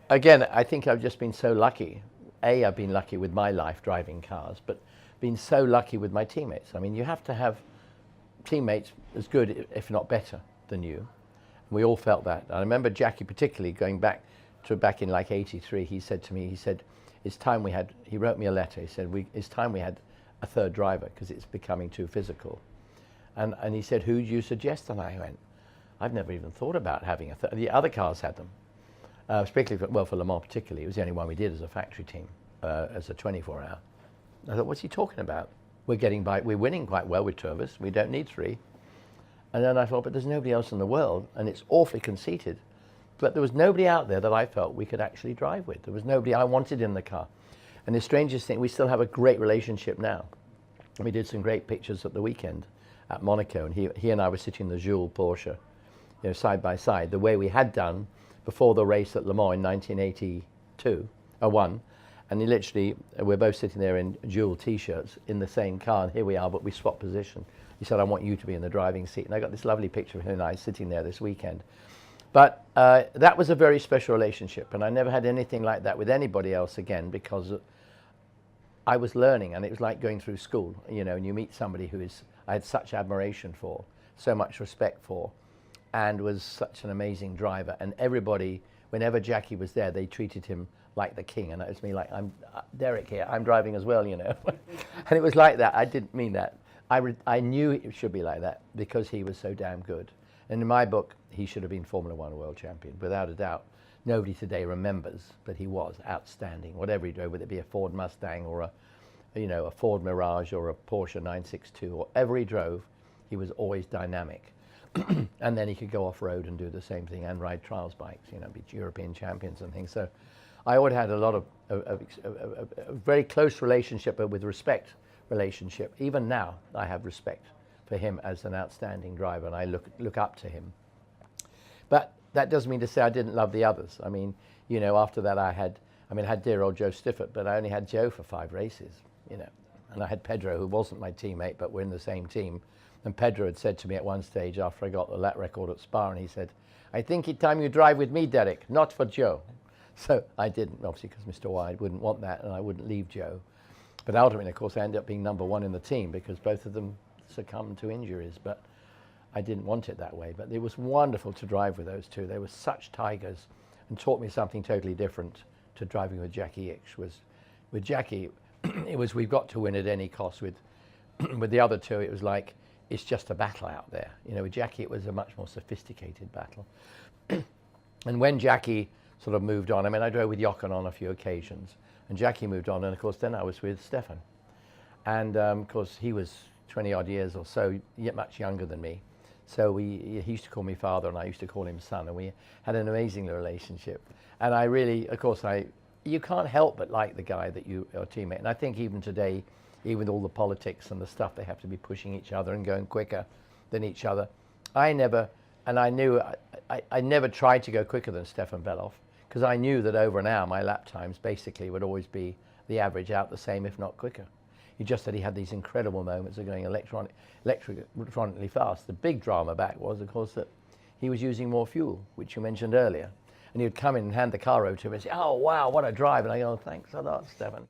again, I think I've just been so lucky. I've been lucky with my life driving cars, but been so lucky with my teammates. I mean, you have to have teammates as good, if not better, than you. We all felt that. I remember Jacky particularly going back in like '83, he said to me, he said, it's time we had, he wrote me a letter, he said, it's time we had a third driver because it's becoming too physical. And he said, who do you suggest? And I went, I've never even thought about having a third. The other cars had them. Particularly for Le Mans particularly, it was the only one we did as a factory team, as a 24-hour. I thought, what's he talking about? We're winning quite well with two of us, we don't need three. And then I thought, but there's nobody else in the world, and it's awfully conceited. But there was nobody out there that I felt we could actually drive with. There was nobody I wanted in the car. And the strangest thing, we still have a great relationship now. We did some great pictures at the weekend at Monaco, and he and I were sitting in the Jules Porsche, you know, side by side, the way we had done before the race at Le Mans in 1982, and he literally, we're both sitting there in Jules t-shirts in the same car, and here we are, but we swapped position. He said, I want you to be in the driving seat, and I got this lovely picture of him and I sitting there this weekend. But that was a very special relationship, and I never had anything like that with anybody else again, because I was learning, and it was like going through school, you know, and you meet somebody I had such admiration for, so much respect for, and was such an amazing driver. And everybody, whenever Jacky was there, they treated him like the king. And it was me like, I'm Derek here, I'm driving as well, you know. And it was like that. I didn't mean that. I knew it should be like that because he was so damn good. And in my book, he should have been Formula One world champion, without a doubt. Nobody today remembers, but he was outstanding. Whatever he drove, whether it be a Ford Mustang or a Ford Mirage or a Porsche 962, or whatever he drove, he was always dynamic. And then he could go off-road and do the same thing and ride trials bikes, you know, be European champions and things. So I always had a lot of a very close relationship, but with respect relationship. Even now, I have respect for him as an outstanding driver, and I look up to him. But that doesn't mean to say I didn't love the others. I mean, you know, after that I had dear old Joe Siffert, but I only had Joe for 5 races, you know. And I had Pedro, who wasn't my teammate, but we're in the same team. And Pedro had said to me at one stage after I got the lap record at Spa, and he said, I think it's time you drive with me, Derek, not for Joe. So I didn't, obviously, because Mr. Wide wouldn't want that, and I wouldn't leave Joe. But ultimately, of course, I ended up being #1 in the team because both of them succumbed to injuries. But I didn't want it that way. But it was wonderful to drive with those two. They were such tigers and taught me something totally different to driving with Jacky Ickx. With Jacky, it was we've got to win at any cost. With the other two, it was like, it's just a battle out there. You know, with Jacky, it was a much more sophisticated battle. And when Jacky sort of moved on, I mean, I drove with Jochen on a few occasions, and Jacky moved on, and of course, then I was with Stefan. And of course, he was 20 odd years or so, yet much younger than me. So he used to call me father, and I used to call him son, and we had an amazing relationship. And I really, of course, you can't help but like the guy that you are a teammate. And I think even today, even with all the politics and the stuff, they have to be pushing each other and going quicker than each other. I never tried to go quicker than Stefan Bellof, because I knew that over an hour, my lap times basically would always be the average out the same, if not quicker. He just said he had these incredible moments of going electronically fast. The big drama back was, of course, that he was using more fuel, which you mentioned earlier. And he would come in and hand the car over to him and say, oh, wow, what a drive. And I go, oh, thanks a lot, Stefan.